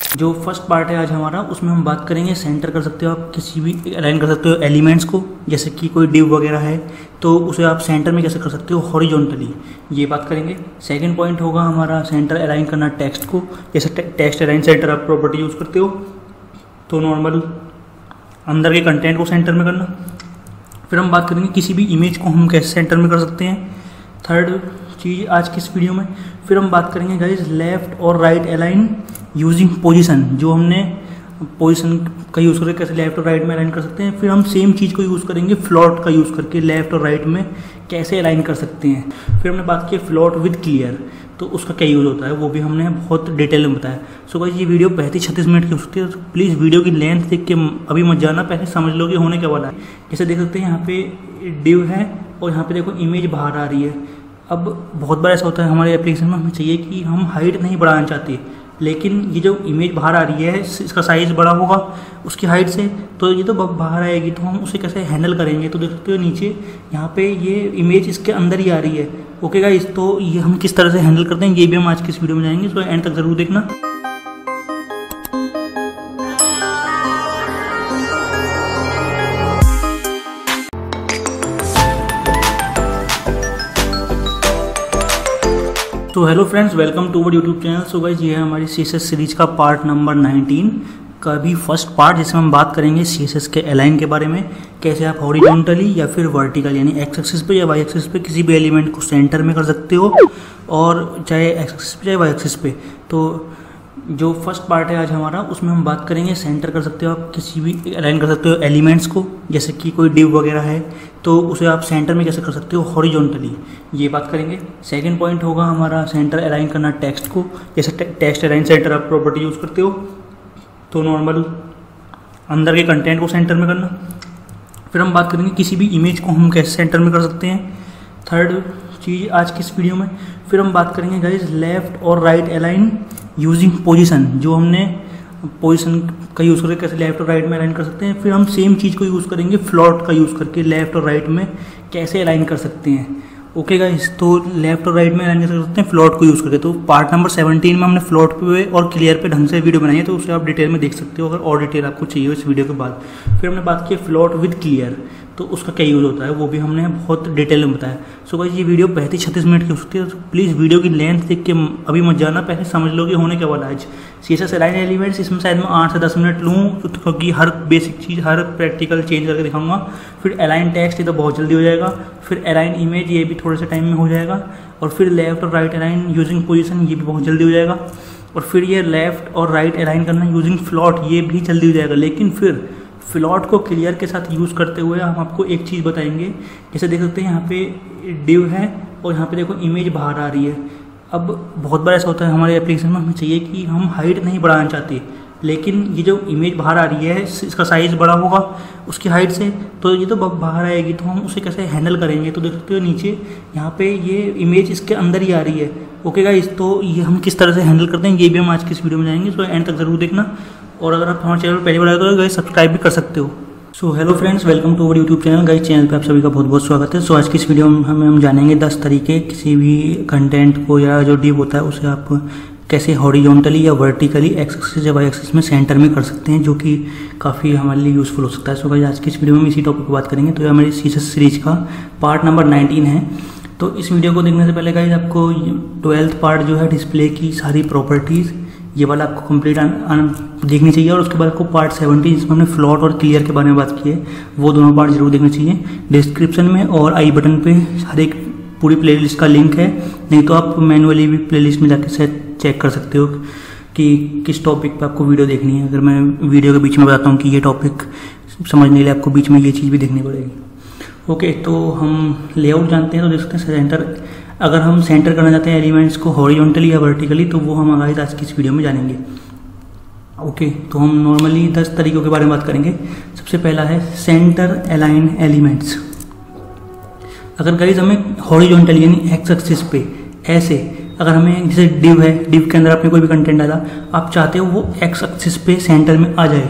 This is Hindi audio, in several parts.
जो फर्स्ट पार्ट है आज हमारा, उसमें हम बात करेंगे सेंटर कर सकते हो आप किसी भी अलाइन कर सकते हो एलिमेंट्स को, जैसे कि कोई डिव वगैरह है तो उसे आप सेंटर में कैसे कर सकते हो हॉरिजॉन्टली, ये बात करेंगे। सेकंड पॉइंट होगा हमारा सेंटर अलाइन करना टेक्स्ट को, जैसे टेक्स्ट अलाइन सेंटर आप प्रॉपर्टी यूज़ करते हो तो नॉर्मल अंदर के कंटेंट को सेंटर में करना। फिर हम बात करेंगे किसी भी इमेज को हम कैसे सेंटर में कर सकते हैं, थर्ड चीज़ आज की इस वीडियो में। फिर हम बात करेंगे गाइज लेफ़्ट और राइट अलाइन यूजिंग पोजीशन, जो हमने पोजीशन का यूज़ करके कैसे लेफ़्ट और राइट में अलाइन कर सकते हैं। फिर हम सेम चीज़ को यूज़ करेंगे फ्लॉट का यूज़ करके लेफ़्ट और राइट में कैसे अलाइन कर सकते हैं। फिर हमने बात की फ्लॉट विद क्लियर, तो उसका क्या यूज़ होता है वो भी हमने बहुत डिटेल में बताया। सो गाइस ये वीडियो 35-36 मिनट की हो सकती है, तो प्लीज़ वीडियो की लेंथ देख के अभी मत जाना, पहले समझ लो कि होने क्या वाला है। जैसे देख सकते हैं यहाँ पे डिव है और यहाँ पे देखो इमेज बाहर आ रही है। अब बहुत बार ऐसा होता है हमारे एप्लीकेशन में, हमें चाहिए कि हम हाइट नहीं बढ़ाना चाहते, लेकिन ये जो इमेज बाहर आ रही है इसका साइज़ बड़ा होगा उसकी हाइट से, तो ये तो बाहर आएगी, तो हम उसे कैसे हैंडल करेंगे। तो देख सकते हो नीचे यहाँ पे ये इमेज इसके अंदर ही आ रही है। ओके गाइस, तो ये हम किस तरह से हैंडल करते हैं ये भी हम आज की इस वीडियो में जाएंगे, तो एंड तक ज़रूर देखना। तो hello friends, welcome to our YouTube channel. So guys ये है हमारी CSS सीरीज का पार्ट नंबर 19 का भी फर्स्ट पार्ट, जिसमें हम बात करेंगे CSS के अलाइन के बारे में, कैसे आप हॉरिजॉन्टली या फिर वर्टिकल यानी एक्स एक्सिस पे या वाई एक्सिस पे किसी भी एलिमेंट को सेंटर में कर सकते हो, और चाहे एक्स एक्सिस पे चाहे वाई एक्सिस पे। तो जो फर्स्ट पार्ट है आज हमारा, उसमें हम बात करेंगे सेंटर कर सकते हो आप किसी भी अलाइन कर सकते हो एलिमेंट्स को, जैसे कि कोई डिव वगैरह है तो उसे आप सेंटर में कैसे कर सकते हो हॉरिजॉन्टली, ये बात करेंगे। सेकंड पॉइंट होगा हमारा सेंटर अलाइन करना टेक्स्ट को, जैसे टेक्स्ट अलाइन सेंटर आप प्रॉपर्टी यूज़ करते हो तो नॉर्मल अंदर के कंटेंट को सेंटर में करना। फिर हम बात करेंगे किसी भी इमेज को हम कैसे सेंटर में कर सकते हैं, थर्ड चीज़ आज की इस वीडियो में। फिर हम बात करेंगे गाइज लेफ़्ट और राइट अलाइन यूजिंग पोजीशन, जो हमने पोजीशन का यूज़ करके कैसे लेफ़्ट और राइट में अलाइन कर सकते हैं। फिर हम सेम चीज़ को यूज़ करेंगे फ्लॉट का यूज़ करके लेफ़्ट और राइट में कैसे अलाइन कर सकते हैं। ओके गाइस, तो लेफ़्ट और राइट में अलाइन कर सकते हैं फ्लॉट को यूज़ करके। तो पार्ट नंबर 17 में हमने फ्लॉट पे और क्लियर पे ढंग से वीडियो बनाई है, तो उसे आप डिटेल में देख सकते हो अगर और डिटेल आपको चाहिए इस वीडियो के बाद। फिर हमने बात की फ्लॉट विद क्लियर, तो उसका क्या यूज़ होता है वो भी हमने बहुत डिटेल में बताया। सो गाइस ये वीडियो 35-36 मिनट की हो सकती है, तो प्लीज़ वीडियो की लेंथ देख के अभी मत जाना, पहले समझ लो कि होने क्या वाला है आज। CSS अलाइन एलिमेंट्स इसमें शायद मैं 8 से 10 मिनट लूँ, क्योंकि हर बेसिक चीज़ हर प्रैक्टिकल चेंज करके दिखाऊंगा। फिर अलाइन टेक्स्ट ये तो बहुत जल्दी हो जाएगा, फिर अलाइन इमेज ये भी थोड़े से टाइम में हो जाएगा, और फिर लेफ्ट और राइट अलाइन यूजिंग पोजीशन ये भी बहुत जल्दी हो जाएगा, और फिर ये लेफ्ट और राइट अलाइन करना यूजिंग फ्लॉट ये भी जल्दी हो जाएगा। लेकिन फिर फ्लॉट को क्लियर के साथ यूज़ करते हुए हम आपको एक चीज़ बताएंगे। जैसे देख सकते हैं यहाँ पे डिव है और यहाँ पे देखो इमेज बाहर आ रही है। अब बहुत बार ऐसा होता है हमारे एप्लीकेशन में, हमें चाहिए कि हम हाइट नहीं बढ़ाना चाहते, लेकिन ये जो इमेज बाहर आ रही है इसका साइज़ बड़ा होगा उसकी हाइट से, तो ये तो बाहर आएगी, तो हम उसे कैसे हैंडल करेंगे। तो देख सकते हो नीचे यहाँ पे ये इमेज इसके अंदर ही आ रही है। ओके गाइस, तो ये हम किस तरह से हैंडल करते हैं ये भी हम आज की इस वीडियो में जाएंगे, तो एंड तक ज़रूर देखना। और अगर आप हमारे चैनल पर पहली बार आए तो गाइस सब्सक्राइब भी कर सकते हो। So hello friends, welcome to our YouTube channel. Guys channel पे आप सभी का बहुत बहुत स्वागत है। सो आज की इस वीडियो में हम जानेंगे 10 तरीके किसी भी कंटेंट को या जो डिव होता है उसे आप कैसे हॉरिजॉन्टली या वर्टिकली एक्स एक्सिस या वाई एक्सिस में सेंटर में कर सकते हैं, जो कि काफ़ी हमारे लिए यूज़फुल हो सकता है। सो गाइस आज की इस वीडियो में इसी टॉपिक पर बात करेंगे। तो ये हमारी CSS सीरीज का पार्ट नंबर 19 है। तो इस वीडियो को देखने से पहले गाइस आपको 12th पार्ट जो है डिस्प्ले की सारी प्रॉपर्टीज़ ये वाला आपको कंप्लीट देखनी चाहिए, और उसके बाद आपको पार्ट 17 जिसमें हमने फ्लॉट और क्लियर के बारे में बात की है वो दोनों पार्ट जरूर देखने चाहिए। डिस्क्रिप्शन में और आई बटन पे हर एक पूरी प्लेलिस्ट का लिंक है, नहीं तो आप मैनुअली भी प्लेलिस्ट में जाके चेक कर सकते हो कि किस टॉपिक पे आपको वीडियो देखनी है। अगर मैं वीडियो के बीच में बताता हूँ कि ये टॉपिक समझने के लिए आपको बीच में ये चीज़ भी देखनी पड़ेगी। ओके, तो हम लेआउट जानते हैं, तो देख सकते हैं सेंटर, अगर हम सेंटर करना चाहते हैं एलिमेंट्स को हॉरिजॉन्टली या वर्टिकली, तो वो हम आगे आज की इस वीडियो में जानेंगे। ओके, तो हम नॉर्मली 10 तरीकों के बारे में बात करेंगे। सबसे पहला है सेंटर अलाइन एलिमेंट्स। अगर गाइस हमें हॉरिजॉन्टली यानी एक्स एक्सिस पे ऐसे, अगर हमें जैसे डिव है, डिव के अंदर आपने कोई भी कंटेंट डाला, आप चाहते हो वो एक्स एक्सिस पे सेंटर में आ जाए,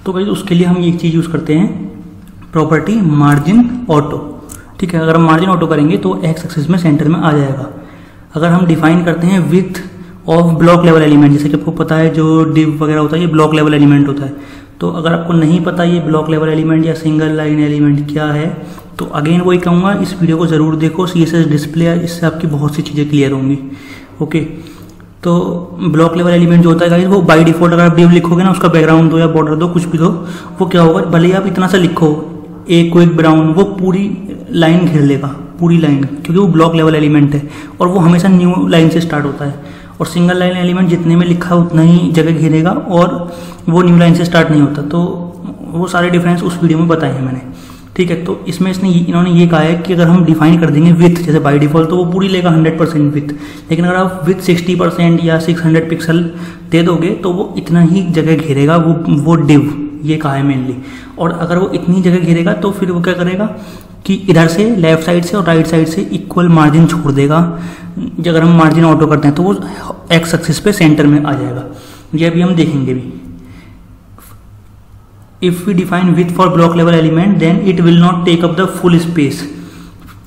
तो गाइस उसके लिए हम एक चीज़ यूज़ करते हैं, प्रॉपर्टी मार्जिन ऑटो। ठीक है, अगर हम मार्जिन ऑटो करेंगे तो एक्स एक्सिस में सेंटर में आ जाएगा। अगर हम डिफाइन करते हैं width of block level element. जैसे कि आपको पता है जो डिव वगैरह होता है ये ब्लॉक लेवल एलिमेंट होता है। तो अगर आपको नहीं पता ये ब्लॉक लेवल एलिमेंट या सिंगल लाइन एलिमेंट क्या है, तो अगेन वही कहूँगा, इस वीडियो को ज़रूर देखो, CSS डिस्प्ले, इससे आपकी बहुत सी चीज़ें क्लियर होंगी। ओके, तो ब्लॉक लेवल एलिमेंट जो होता है गाइस, वो बाय डिफॉल्ट अगर आप डिव लिखोगे ना, उसका बैकग्राउंड दो या बॉर्डर दो, कुछ भी दो, वो क्या होगा, भले ही आप इतना सा लिखो एक को एक ब्राउन, वो पूरी लाइन घेर लेगा, पूरी लाइन, क्योंकि वो ब्लॉक लेवल एलिमेंट है और वो हमेशा न्यू लाइन से स्टार्ट होता है। और सिंगल लाइन एलिमेंट जितने में लिखा है उतना ही जगह घेरेगा और वो न्यू लाइन से स्टार्ट नहीं होता। तो वो सारे डिफरेंस उस वीडियो में बताए हैं मैंने, ठीक है। तो इसमें इन्होंने ये कहा है कि अगर हम डिफाइन कर देंगे विथ, जैसे बाय डिफॉल्ट तो वो पूरी लेगा 100% विथ, लेकिन अगर आप विथ 60% या 600 पिक्सल दे दोगे तो वो इतना ही जगह घेरेगा, वो डिव, ये कहा है मेनली। और अगर वो इतनी जगह घेरेगा तो फिर वो क्या करेगा कि इधर से लेफ्ट साइड से और राइट साइड से इक्वल मार्जिन छोड़ देगा। अगर हम मार्जिन ऑटो करते हैं तो वो एक्स एक्सिस पे सेंटर में आ जाएगा। ये अभी हम देखेंगे भी। If we define width for block level element then it will not take up the full space,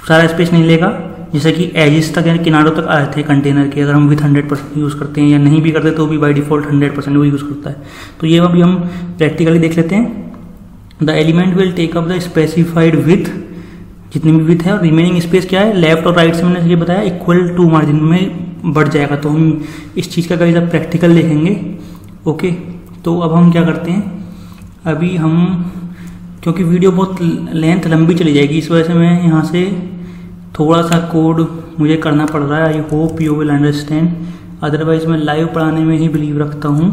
सारा स्पेस नहीं लेगा। जैसे कि एजिस तक यानी किनारों तक आए थे कंटेनर के, अगर हम विथ 100% यूज़ करते हैं या नहीं भी करते तो भी बाय डिफॉल्ट 100% वो यूज़ करता है। तो ये अभी हम प्रैक्टिकली देख लेते हैं। The element will take up the specified width, जितनी भी विथ है, और रिमेनिंग स्पेस क्या है, लेफ्ट और राइट से मैंने ये बताया इक्वल टू मार्जिन में बढ़ जाएगा। तो हम इस चीज़ का कभी जब प्रैक्टिकल देखेंगे। ओके, तो अब हम क्या करते हैं, अभी हम, क्योंकि वीडियो बहुत लेंथ लंबी चली जाएगी, इस वजह से मैं यहाँ से थोड़ा सा कोड मुझे करना पड़ रहा है। आई hope you will understand, otherwise मैं लाइव पढ़ाने में ही बिलीव रखता हूँ,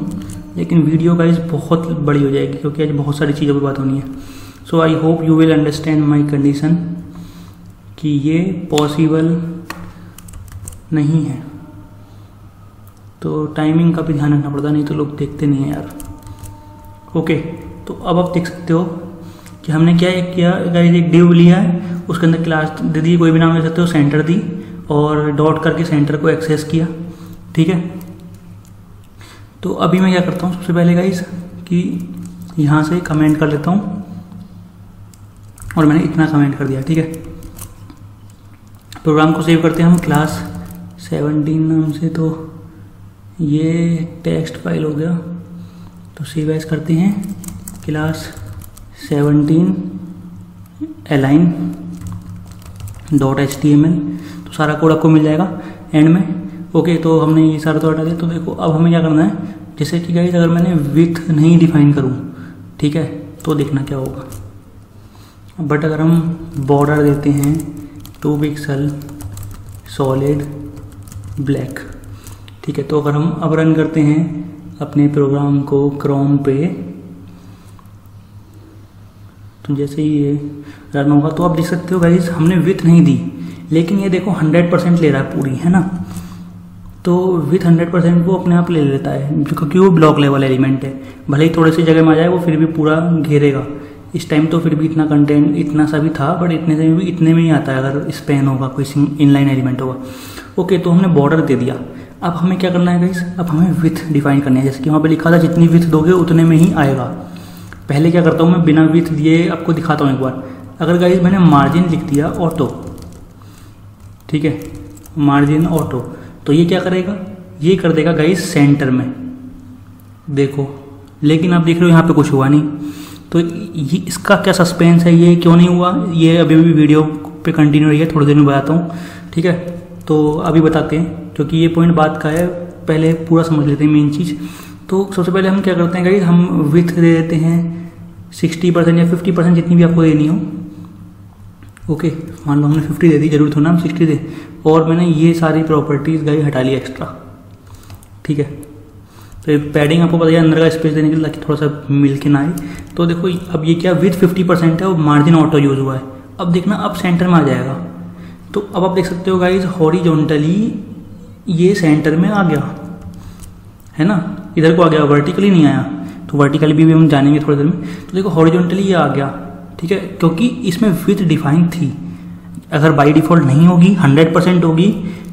लेकिन वीडियो गाइस बहुत बड़ी हो जाएगी क्योंकि आज बहुत सारी चीज़ों पर बात होनी है। So I hope you will understand my condition कि ये पॉसिबल नहीं है। तो टाइमिंग का भी ध्यान रखना पड़ता, नहीं तो लोग देखते नहीं हैं यार। ओके, तो अब आप देख सकते हो कि हमने क्या किया गाइस, एक डिव लिया है, उसके अंदर क्लास दे दी, कोई भी नाम ले सकते हो, सेंटर दी और डॉट करके सेंटर को एक्सेस किया, ठीक है। तो अभी मैं क्या करता हूँ, सबसे पहले गाइस कि यहाँ से कमेंट कर लेता हूँ और मैंने इतना कमेंट कर दिया, ठीक है। प्रोग्राम को सेव करते हैं हम क्लास 17 नाम से। तो ये टेक्स्ट फाइल हो गया, तो सेव एज करते हैं क्लास 17 align.html। तो सारा कोड आपको मिल जाएगा एंड में। ओके, तो हमने ये सारा तो हटा दिया। तो देखो अब हमें क्या करना है, जैसे कि गाइस अगर मैंने विथ नहीं डिफाइन करूँ, ठीक है, तो देखना क्या होगा। बट अगर हम बॉर्डर देते हैं 2 पिक्सल सॉलिड ब्लैक, ठीक है, तो अगर हम अब रन करते हैं अपने प्रोग्राम को क्रोम पे, तो जैसे ही ये रन होगा तो आप देख सकते हो गाइस हमने विथ नहीं दी, लेकिन ये देखो 100% ले रहा है पूरी, है ना। तो विथ 100% वो अपने आप ले लेता है क्योंकि वो ब्लॉक लेवल एलिमेंट है। भले ही थोड़े सी जगह में आ जाए वो फिर भी पूरा घेरेगा। इस टाइम तो फिर भी इतना कंटेंट इतना सा भी था, बट इतने से भी इतने में ही आता है अगर स्पैन होगा, कोई इनलाइन एलिमेंट होगा। ओके, तो हमने बॉर्डर दे दिया। अब हमें क्या करना है गाइस, अब हमें विथ डिफाइन करनी है। जैसे कि वहाँ पे लिखा था जितनी विथ दोगे उतने में ही आएगा। पहले क्या करता हूँ मैं, बिना विथ दिए आपको दिखाता हूँ एक बार। अगर गाइस मैंने मार्जिन लिख दिया ऑटो, ठीक है, मार्जिन ऑटो, तो ये क्या करेगा, ये कर देगा गाइस सेंटर में, देखो। लेकिन आप देख रहे हो यहाँ पे कुछ हुआ नहीं। तो ये इसका क्या सस्पेंस है, ये क्यों नहीं हुआ, ये अभी भी वीडियो पे कंटिन्यू रही है, थोड़ी देर में बताता हूँ, ठीक है। तो अभी बताते हैं क्योंकि ये पॉइंट बात का है, पहले पूरा समझ लेते हैं मेन चीज़। तो सबसे पहले हम क्या करते हैं गाइस, हम विथ दे देते हैं 60% या 50%, जितनी भी आपको देनी हो। ओके, मान लो हमने 50 दे दी, जरूर थोड़ा हम 60 दे, और मैंने ये सारी प्रॉपर्टीज़ गाइस हटा ली एक्स्ट्रा, ठीक है। तो पैडिंग आपको पता है अंदर का स्पेस देने के लिए, ताकि थोड़ा सा मिल के ना आए। तो देखो अब ये क्या विथ 50% है और मार्जिन ऑटो यूज हुआ है। अब देखना अब सेंटर में आ जाएगा। तो अब आप देख सकते हो गाइस हॉरिजॉन्टली ये सेंटर में आ गया, है ना, इधर को आ गया, वर्टिकली नहीं आया। तो वर्टिकली भी हम जानेंगे थोड़ी देर में। तो देखो हॉरिजॉन्टली ये आ गया, ठीक है, क्योंकि इसमें विथ डिफाइन थी। अगर बाय डिफॉल्ट नहीं होगी, 100% होगी,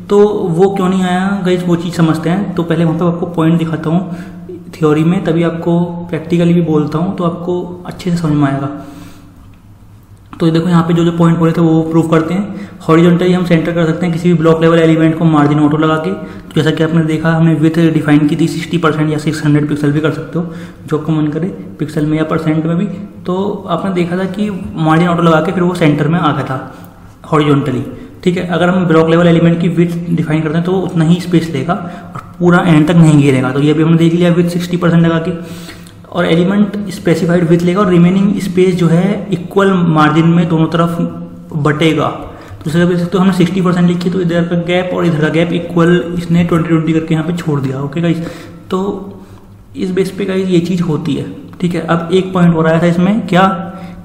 तो वो क्यों नहीं आया गाइस, वो चीज़ समझते हैं। तो पहले वहाँ पे आपको पॉइंट दिखाता हूँ थ्योरी में, तभी आपको प्रैक्टिकली भी बोलता हूँ, तो आपको अच्छे से समझ में आएगा। तो देखो यहाँ पे जो जो पॉइंट बोले थे वो प्रूव करते हैं। हॉरिजॉन्टली हम सेंटर कर सकते हैं किसी भी ब्लॉक लेवल एलिमेंट को मार्जिन ऑटो लगा के। तो जैसा कि आपने देखा हमने विथ डिफाइन की थी 60% या 600 पिक्सल भी कर सकते हो, जो आपको मन करे पिक्सल में या परसेंट में भी। तो आपने देखा था कि मार्जिन ऑटो लगा के फिर वो सेंटर में आ गया था हॉरिजॉन्टली। ठीक है, अगर हम ब्लॉक लेवल एलिमेंट की विथ डिफाइन करते हैं तो उतना ही स्पेस लेगा और पूरा एंड तक नहीं घेरेगा। तो ये भी हमने देख लिया विथ 60% लगा के, और एलिमेंट स्पेसिफाइड विथ लेगा और रिमेनिंग स्पेस जो है इक्वल मार्जिन में दोनों तरफ बटेगा। तो इस वजह से तो हमने 60% लिखी, तो इधर का गैप और इधर का गैप इक्वल इसने 20-20 करके यहाँ पे छोड़ दिया। ओके गाइस, तो इस बेस पे गाइस ये चीज़ होती है। ठीक है, अब एक पॉइंट हो रहा था इसमें क्या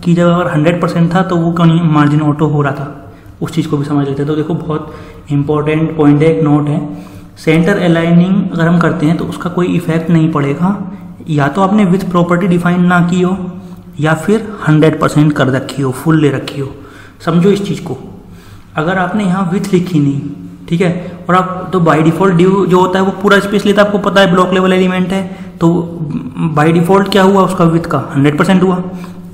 कि जब अगर 100% था तो वो कहीं मार्जिन ऑटो हो रहा था, उस चीज़ को भी समझ लेते हैं। तो देखो बहुत इंपॉर्टेंट पॉइंट है, एक नोट है, सेंटर अलाइनिंग अगर हम करते हैं तो उसका कोई इफेक्ट नहीं पड़ेगा, या तो आपने विथ प्रॉपर्टी डिफाइन ना की हो या फिर 100% कर रखी हो, फुल ले रखी हो। समझो इस चीज़ को, अगर आपने यहाँ विथ लिखी नहीं, ठीक है, और आप तो बाय डिफॉल्ट ड्यू जो होता है वो पूरा स्पेस लेता है, आपको पता है ब्लॉक लेवल एलिमेंट है, तो बाय डिफॉल्ट क्या हुआ उसका विथ का 100% हुआ।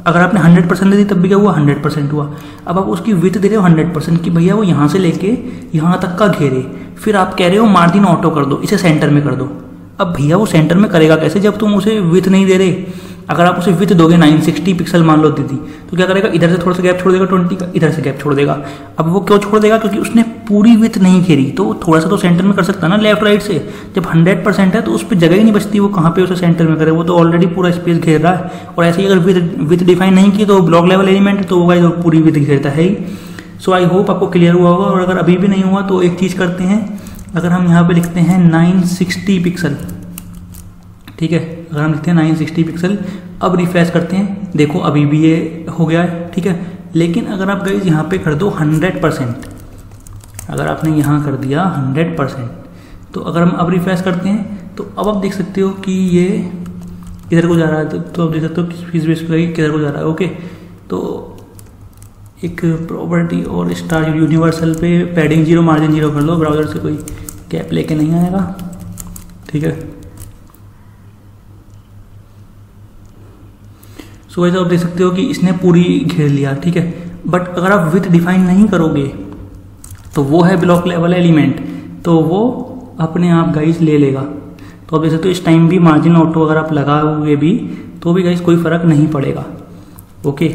अगर आपने 100% दे दी तब भी क्या हुआ 100% हुआ। अब आप उसकी विथ दे रहे हो 100% की, भैया वो यहाँ से लेके यहाँ तक का घेरे, फिर आप कह रहे हो मार्जिन ऑटो कर दो, इसे सेंटर में कर दो। अब भैया वो सेंटर में करेगा कैसे जब तुम उसे विथ नहीं दे रहे। अगर आप उसे विथ दोगे 960 पिक्सल मान लो दीदी, तो क्या करेगा, इधर से थोड़ा सा गैप छोड़ देगा 20 का, इधर से गैप छोड़ देगा। अब वो क्यों छोड़ देगा, क्योंकि उसने पूरी विथ नहीं घेरी, तो थोड़ा सा तो सेंटर में कर सकता है ना लेफ्ट राइट से। जब 100% है तो उस पर जगह ही नहीं बचती, वो कहाँ पे उसे सेंटर में करे, वो तो ऑलरेडी पूरा स्पेस घेर रहा है। और ऐसे ही अगर विथ डिफाइन नहीं की तो ब्लॉक लेवल एलिमेंट तो वो पूरी विथ घेरता है ही। सो आई होप आपको क्लियर हुआ होगा। और अगर अभी भी नहीं हुआ तो एक चीज़ करते हैं, अगर हम यहाँ पे लिखते हैं 960 पिक्सल, ठीक है, अगर हम लिखते हैं 960 पिक्सल, अब रिफ्रेश करते हैं, देखो अभी भी ये हो गया है। ठीक है, लेकिन अगर आप गाइस यहाँ पे कर दो 100%, अगर आपने यहाँ कर दिया 100%, तो अगर हम अब रिफ्रेश करते हैं तो अब आप देख सकते हो कि ये किधर को जा रहा है। तो आप देख सकते हो किस बेस पे किधर को जा रहा है। ओके, तो एक प्रॉपर्टी और स्टार यूनिवर्सल पे पैडिंग 0 मार्जिन 0 कर लो, ब्राउजर से कोई गैप लेके नहीं आएगा। ठीक है, सो वैसे आप देख सकते हो कि इसने पूरी घेर लिया। ठीक है, बट अगर आप विथ डिफाइन नहीं करोगे तो वो है ब्लॉक लेवल एलिमेंट, तो वो अपने आप गाइस ले लेगा। तो आप देख सकते हो इस टाइम भी मार्जिन ऑटो अगर आप लगाओगे भी तो भी गाइस कोई फर्क नहीं पड़ेगा। ओके,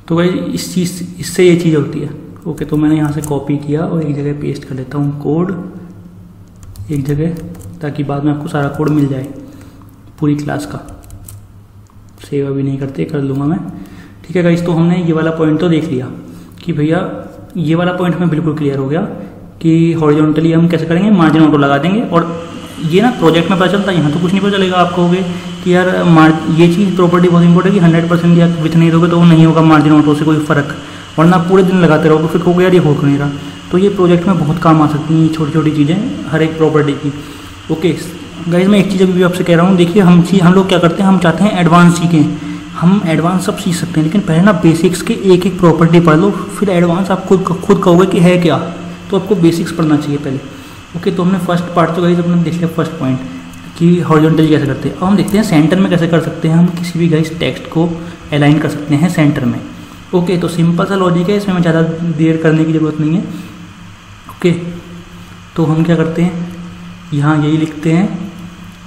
तो गाइस इससे ये चीज़ होती है। ओके, तो मैंने यहाँ से कॉपी किया और एक जगह पेस्ट कर देता हूँ कोड एक जगह, ताकि बाद में आपको सारा कोड मिल जाए पूरी क्लास का। सेव अभी नहीं करते, कर लूँगा मैं। ठीक है गाइस, तो हमने ये वाला पॉइंट तो देख लिया कि भैया ये वाला पॉइंट हमें बिल्कुल क्लियर हो गया कि हॉरिजॉन्टली हम कैसे करेंगे, मार्जिन ऑटो लगा देंगे। और ये ना प्रोजेक्ट में पता चलता है, यहाँ तो कुछ नहीं पता चलेगा। आप कहोगे कि यार ये चीज़ प्रॉपर्टी बहुत इंपॉर्टेंट है कि 100% या विथ नहीं दोगे तो वो नहीं होगा मार्जिन ऑटो से कोई फ़र्क, वरना पूरे दिन लगाते रहोगे, फिर कहोगे यार ये हो क्यों नहीं रहा। तो ये प्रोजेक्ट में बहुत काम आ सकती हैं छोटी छोटी चीज़ें हर एक प्रॉपर्टी की। ओके गाइस, मैं एक चीज़ अभी भी आपसे कह रहा हूँ, देखिए हम लोग क्या करते हैं, हम चाहते हैं एडवांस सीखें, हम एडवांस सब सीख सकते हैं, लेकिन पहले ना बेसिक्स के एक एक प्रॉपर्टी पढ़ लो, फिर एडवांस आप खुद कहोगे कि है क्या। तो आपको बेसिक्स पढ़ना चाहिए पहले। ओके, तो हमने फर्स्ट पार्ट तो गाइस अपने देख लिया, फर्स्ट पॉइंट कि हॉरिजॉन्टली कैसे करते हैं। अब हम देखते हैं सेंटर में कैसे कर सकते हैं। हम किसी भी गाइस टेक्स्ट को अलाइन कर सकते हैं सेंटर में। ओके, तो सिंपल सा लॉजिक है, इसमें ज़्यादा देर करने की ज़रूरत नहीं है। ओके, तो हम क्या करते हैं, यहाँ यही लिखते हैं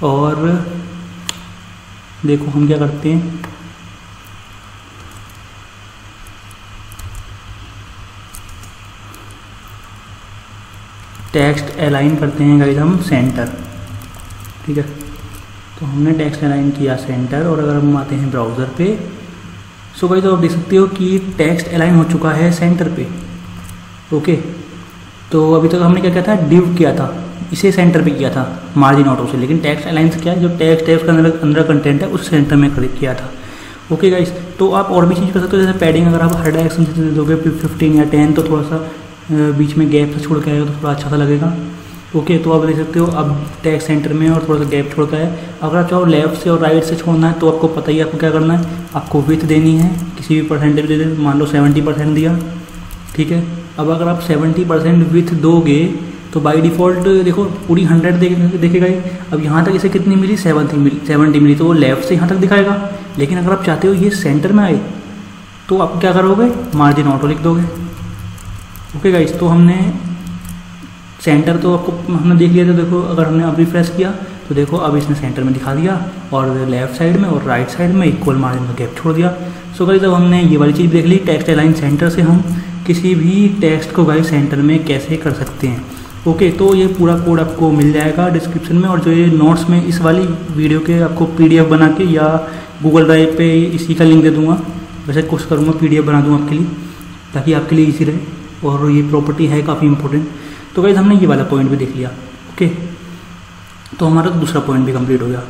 और देखो हम क्या करते हैं, टेक्स्ट अलाइन करते हैं गाइस हम सेंटर। ठीक है, तो हमने टेक्स्ट अलाइन किया सेंटर, और अगर हम आते हैं ब्राउज़र पे, सो गाइस आप देख सकते हो कि टेक्स्ट अलाइन हो चुका है सेंटर पे। ओके, तो अभी तक हमने क्या किया था, डिव किया था, इसे सेंटर पे किया था मार्जिन ऑटो से, लेकिन टेक्स्ट अलाइन से क्या है, जो टेक्स्ट है उसका अंदर कंटेंट है उस सेंटर में किया था। ओके गाइस, तो आप और भी चीज़ कर सकते हो, जैसे पैडिंग अगर आप हर डायरेक्शन से दे दोगे 15 या 10 तो थोड़ा सा बीच में गैप से छोड़ के आएगा तो थोड़ा अच्छा सा लगेगा। ओके, तो आप देख सकते हो अब टेक्स्ट सेंटर में और थोड़ा सा गैप छोड़ का है। अगर आप चाहो लेफ्ट से और राइट से छोड़ना है तो आपको पता ही है आपको क्या करना है, आपको विथ देनी है, किसी भी परसेंटेज दे मान लो 70% दिया। ठीक है, अब अगर आप 70% विथ दोगे तो बाय डिफ़ॉल्ट देखो पूरी 100 देखेगा ही। अब यहाँ तक इसे कितनी मिली, 70 मिली, तो वो लेफ्ट से यहाँ तक दिखाएगा। लेकिन अगर आप चाहते हो ये सेंटर में आए तो आप क्या करोगे, मार्जिन ऑटो लिख दोगे। ओके गाइस, तो हमने सेंटर तो आपको हमने देख लिया था। देखो अगर हमने अब रिफ्रेश किया तो देखो अब इसने सेंटर में दिखा दिया और लेफ्ट साइड में और राइट साइड में इक्वल मार्जिन का गैप छोड़ दिया। सो गाइस, जब हमने ये वाली चीज़ देख ली, टेक्स्ट अलाइन सेंटर से हम किसी भी टेक्स्ट को गाइस सेंटर में कैसे कर सकते हैं। ओके, तो ये पूरा कोड आपको मिल जाएगा डिस्क्रिप्शन में, और जो ये नोट्स में इस वाली वीडियो के आपको PDF बना के या गूगल ड्राइव पे इसी का लिंक दे दूँगा। वैसे कोशिश करूँगा PDF बना दूँ आपके लिए, ताकि आपके लिए ईजी रहे, और ये प्रॉपर्टी है काफ़ी इंपॉर्टेंट। तो गाइस हमने ये वाला पॉइंट भी देख लिया। ओके, तो हमारा दूसरा पॉइंट भी कंप्लीट हो गया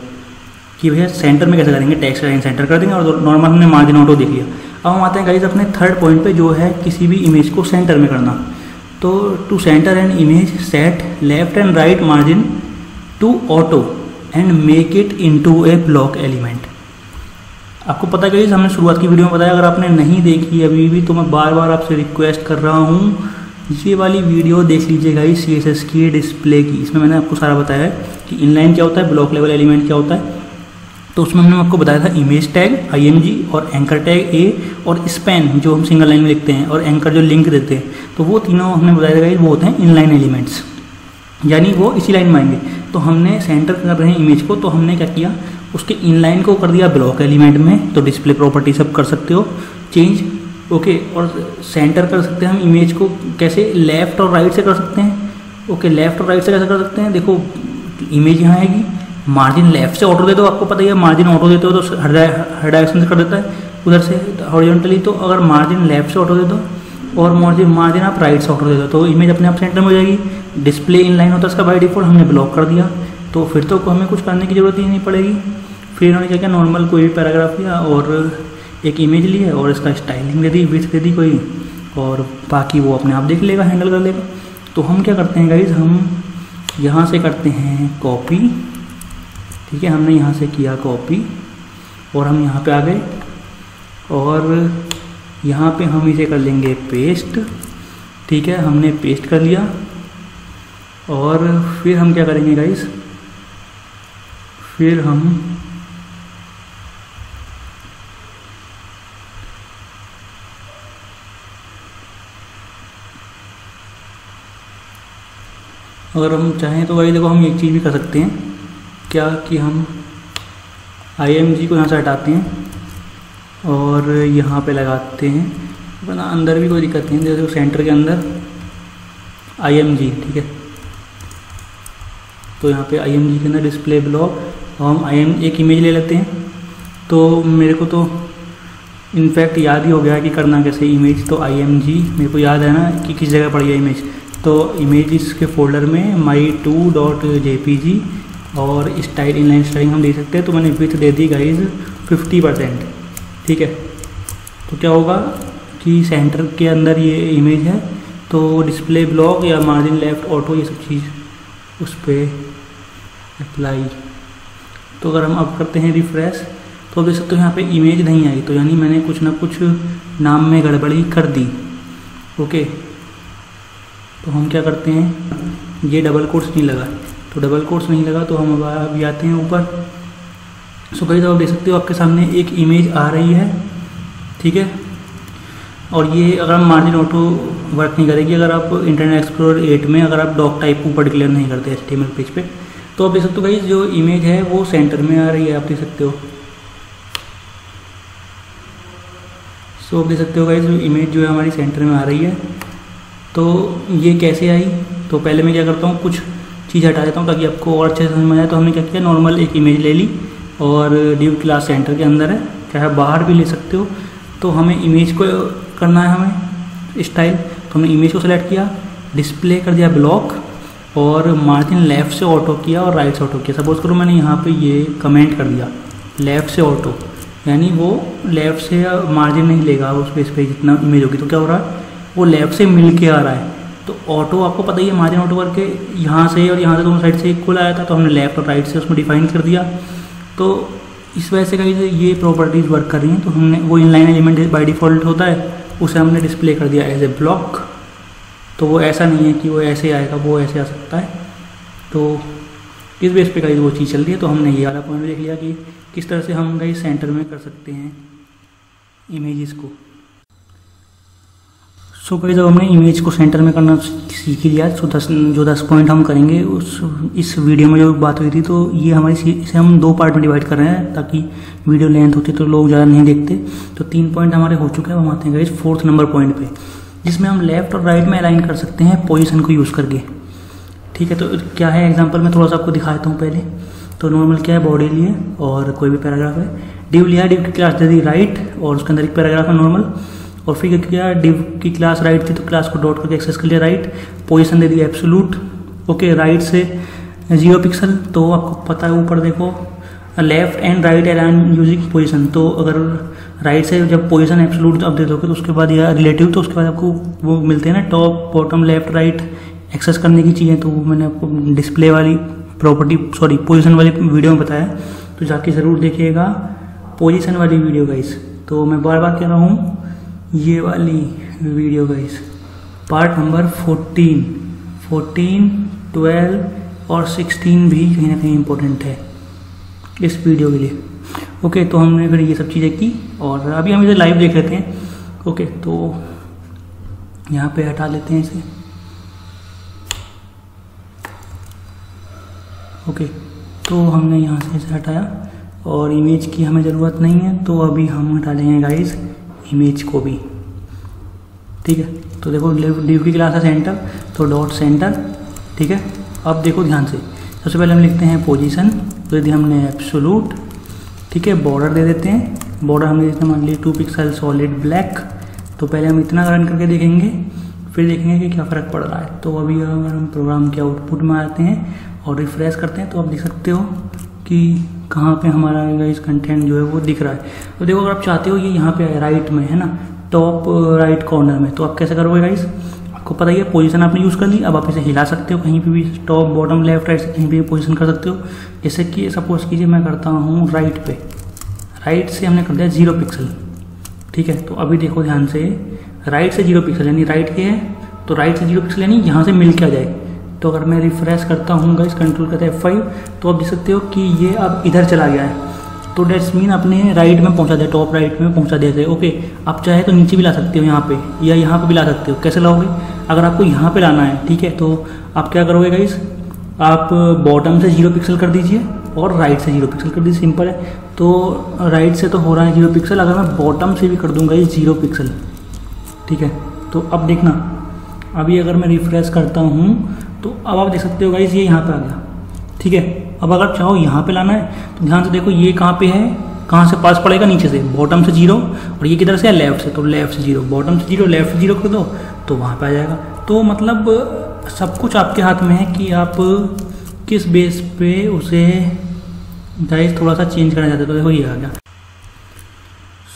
कि भैया सेंटर में कैसे करेंगे, टेक्स्ट लाइन सेंटर कर देंगे, और नॉर्मल हमने मार्जिन ऑटो देख लिया। अब हम आते हैं गाइस अपने थर्ड पॉइंट पे, जो है किसी भी इमेज को सेंटर में करना। तो to centre an image set left and right margin to auto and make it into a block element. आपको पता है हमने शुरुआत की वीडियो में बताया, अगर आपने नहीं देखी अभी भी तो मैं बार बार आपसे रिक्वेस्ट कर रहा हूँ, ये वाली वीडियो देख लीजिएगा इस CSS की डिस्प्ले की। इसमें मैंने आपको सारा बताया है कि इनलाइन क्या होता है, ब्लॉक लेवल एलिमेंट क्या होता है। तो उसमें हमने आपको बताया था इमेज टैग IMG और एंकर टैग A और स्पैन जो हम सिंगल लाइन में लिखते हैं, और एंकर जो लिंक देते हैं, तो वो तीनों हमने बताया था वो होते हैं इनलाइन एलिमेंट्स, यानी वो इसी लाइन में आएंगे। तो हमने सेंटर कर रहे हैं इमेज को, तो हमने क्या किया, उसके इनलाइन को कर दिया ब्लॉक एलिमेंट में। तो डिस्प्ले प्रॉपर्टी सब कर सकते हो चेंज। ओके, और सेंटर कर सकते हैं हम इमेज को कैसे, लेफ्ट और राइट से कर सकते हैं। ओके, लेफ्ट और राइट से कैसे कर सकते हैं, देखो इमेज यहाँ आएगी, मार्जिन लेफ्ट से ऑटो दे दो, आपको पता ही है मार्जिन ऑटो देते हो तो हर डायरेक्शन से कर देता है, उधर से हॉरिजॉन्टली। तो अगर मार्जिन लेफ्ट से ऑटो दे दो और मार्जिन आप राइट से ऑटो दे दो, तो इमेज अपने आप सेंटर में हो जाएगी। डिस्प्ले इनलाइन होता है इसका बाय डिफॉल्ट, हमने ब्लॉक कर दिया, तो फिर तो हमें कुछ करने की ज़रूरत ही नहीं पड़ेगी। फिर इन्होंने क्या किया, नॉर्मल कोई भी पैराग्राफ लिया और एक इमेज ली है और इसका स्टाइलिंग दे दी, विड्थ दे दी कोई, और बाकी वो अपने आप देख लेगा, हैंडल कर लेगा। तो हम क्या करते हैं गाइज, हम यहाँ से करते हैं कॉपी। ठीक है, हमने यहाँ से किया कॉपी और हम यहाँ पे आ गए, और यहाँ पे हम इसे कर लेंगे पेस्ट। ठीक है, हमने पेस्ट कर लिया, और फिर हम क्या करेंगे गाइज, फिर हम अगर हम चाहें तो भाई देखो हम एक चीज़ भी कर सकते हैं क्या, कि हम IMG को यहाँ से हटाते हैं और यहाँ पे लगाते हैं, वरना अंदर भी कोई दिक्कत नहीं, जैसे सेंटर के अंदर IMG। ठीक है, तो यहाँ पे IMG के अंदर डिस्प्ले ब्लॉक, और हम एक इमेज ले लेते हैं। तो मेरे को तो इनफैक्ट याद ही हो गया कि करना कैसे इमेज। तो IMG मेरे को याद है ना कि किस जगह पड़ी है इमेज। तो इमेजेस के फोल्डर में my2.jpg और स्टाइल इनलाइन स्टाइलिंग हम दे सकते हैं। तो मैंने विड्थ दे दी गाइज 50%। ठीक है, तो क्या होगा कि सेंटर के अंदर ये इमेज है, तो डिस्प्ले ब्लॉक या मार्जिन लेफ्ट ऑटो ये सब चीज़ उस पर अप्लाई। तो अगर हम अब करते हैं रिफ्रेश, तो देख सकते हो यहाँ पे इमेज नहीं आई, तो यानी मैंने कुछ ना कुछ नाम में गड़बड़ी कर दी। ओके, तो हम क्या करते हैं, ये डबल कोट्स नहीं लगा, तो डबल कोट्स नहीं लगा तो हम अभी आते हैं ऊपर। सो गाइस, आप देख सकते हो आपके सामने एक इमेज आ रही है। ठीक है, और ये अगर हम मार्जिन ऑटो वर्क नहीं करेगी अगर आप इंटरनेट एक्सप्लोरर 8 में अगर आप डॉक टाइप ऊपर डिक्लेयर नहीं करते HTML पेज पे। तो आप देख सकते हो गाइस जो इमेज है वो सेंटर में आ रही है, आप देख सकते हो। सो आप देख सकते हो गाइस जो इमेज जो है हमारी सेंटर में आ रही है। तो ये कैसे आई, तो पहले मैं क्या करता हूँ, कुछ चीज़ हटा देता हूँ ताकि आपको और अच्छे से समझ में आए। तो हमने क्या किया, नॉर्मल एक इमेज ले ली और डिव क्लास सेंटर के अंदर है, चाहे बाहर भी ले सकते हो। तो हमें इमेज को करना है हमें स्टाइल, तो हमने इमेज को सेलेक्ट किया, डिस्प्ले कर दिया ब्लॉक और मार्जिन लेफ़्ट से ऑटो किया और राइट से ऑटो किया। सपोज करो मैंने यहाँ पे ये कमेंट कर दिया लेफ़्ट से ऑटो, यानी वो लेफ़्ट से मार्जिन नहीं लेगा उस पेज पे जितना इमेज होगी। तो क्या हो रहा है, वो लेफ़्ट से मिल के आ रहा है। तो ऑटो आपको पता ही है, मार्जिन ऑटो करके यहाँ से और यहाँ से दोनों साइड से इक्वल आया था, तो हमने लेफ़्ट और राइट से उसमें डिफाइन कर दिया। तो इस वजह से कहीं ये प्रॉपर्टीज़ वर्क कर रही हैं। तो हमने वो इनलाइन एलिमेंट बाय डिफ़ॉल्ट होता है उसे हमने डिस्प्ले कर दिया एज ए ब्लॉक। तो वो ऐसा नहीं है कि वो ऐसे आएगा, वो ऐसे आ सकता है। तो इस बेस पे गाइस वो चीज़ चल रही है। तो हमने ये वाला पॉइंट देख लिया कि किस तरह से हम गाइस सेंटर में कर सकते हैं इमेजेस को। सो गाइस जब हमने इमेज को सेंटर में करना सीख लिया, सो 10 पॉइंट हम करेंगे इस वीडियो में जो बात हुई थी। तो ये हमारी इसे हम 2 पार्ट में डिवाइड कर रहे हैं ताकि वीडियो लेंथ होती तो लोग ज़्यादा नहीं देखते। तो 3 पॉइंट हमारे हो चुके हैं। हम आते हैं गाइस 4th नंबर पॉइंट पे, जिसमें हम लेफ्ट और राइट में अलाइन कर सकते हैं पोजीशन को यूज़ करके। ठीक है, तो क्या है एग्जांपल में थोड़ा सा आपको दिखाता हूँ पहले। तो नॉर्मल क्या है, बॉडी लिए और कोई भी पैराग्राफ है, डिव लिया, डिव की क्लास दे दी राइट और उसके अंदर एक पैराग्राफ है नॉर्मल। और फिर क्या, डिव की क्लास राइट थी तो क्लास को डॉट करके एक्सेस कर लिया right, position they the absolute. Okay, right से 0 पिक्सल। तो आपको पता है ऊपर देखो left and right align using position. तो अगर राइट से जब पोजीशन एब्सोल्यूट आप दे दोगे तो उसके बाद या रिलेटिव, तो उसके बाद आपको वो मिलते हैं ना top bottom left right access करने की चीज़ें। तो वो मैंने आपको डिस्प्ले वाली पोजीशन वाली वीडियो में बताया, तो जाके ज़रूर देखिएगा पोजीशन वाली वीडियो गाइस। तो मैं बार बार कह रहा हूँ ये वाली वीडियो गाइस, पार्ट नंबर 14, 12 और 16 भी कहीं ना कहीं इम्पोर्टेंट है इस वीडियो के लिए। ओके, तो हमने फिर ये सब चीज़ें की और अभी हम इसे लाइव देख लेते हैं। ओके, तो यहाँ पे हटा लेते हैं इसे। ओके, तो हमने यहाँ से इसे हटाया और इमेज की हमें ज़रूरत नहीं है। तो अभी हम हटा लेंगे गाइस इमेज को भी। ठीक है, तो देखो डिव की क्लास है सेंटर, तो डॉट सेंटर। ठीक है, अब देखो ध्यान से, सबसे पहले हम लिखते हैं पोजीशन, तो यदि हमने एब्सोल्यूट। ठीक है, बॉर्डर दे देते हैं, बॉर्डर हमने जितना मान लिया 2 पिक्सल सॉलिड ब्लैक। तो पहले हम इतना रन करके देखेंगे, फिर देखेंगे कि क्या फ़र्क पड़ रहा है। तो अभी अगर हम प्रोग्राम के आउटपुट में आते हैं और रिफ्रेश करते हैं तो आप देख सकते हो कि कहाँ पे हमारा गाइस कंटेंट जो है वो दिख रहा है। तो देखो अगर आप चाहते हो ये यहाँ पे राइट में है ना, टॉप राइट कॉर्नर में, तो आप कैसे करोगे गाइस, आपको पता ही है पोजीशन आपने यूज़ कर ली। अब आप इसे हिला सकते हो कहीं पे भी, टॉप बॉटम लेफ्ट राइट से कहीं भी पोजीशन कर सकते हो। जैसे कि सपोज कीजिए मैं करता हूँ राइट पे, राइट से हमने कर दिया 0 पिक्सल। ठीक है, तो अभी देखो ध्यान से, राइट से 0 पिक्सल यानी राइट के है, तो राइट से 0 पिक्सल यानी यहाँ से मिल के आ जाए। तो अगर मैं रिफ्रेश करता हूँ गाइस, कंट्रोल करते हैं F5, तो आप देख सकते हो कि ये अब इधर चला गया है। तो डेट्स मीन अपने राइट में पहुँचा दिया, टॉप राइट में पहुँचा दिया जाए। ओके, आप चाहे तो नीचे भी ला सकते हो यहाँ पे, या यहाँ पे भी ला सकते हो। कैसे लाओगे, अगर आपको यहाँ पे लाना है, ठीक है, तो आप क्या करोगे गाइस, आप बॉटम से 0 पिक्सल कर दीजिए और राइट से 0 पिक्सल कर दीजिए, सिंपल है। तो राइट से तो हो रहा है 0 पिक्सल, अगर मैं बॉटम से भी कर दूँगा ये 0 पिक्सल। ठीक है, तो अब देखना, अभी अगर मैं रिफ्रेश करता हूँ तो अब आप देख सकते हो गाइस ये यहाँ पे आ गया। ठीक है, अब अगर चाहो यहाँ पे लाना है तो ध्यान से देखो ये कहाँ पे है, कहाँ से पास पड़ेगा, नीचे से, बॉटम से 0, और ये किधर से है, लेफ्ट से, तो लेफ्ट से 0, बॉटम से 0, लेफ्ट से 0 कर दो तो वहाँ पे आ जाएगा। तो मतलब सब कुछ आपके हाथ में है कि आप किस बेस पे उसे गाइस थोड़ा सा चेंज करना चाहते हो। तो देखो ये आ गया।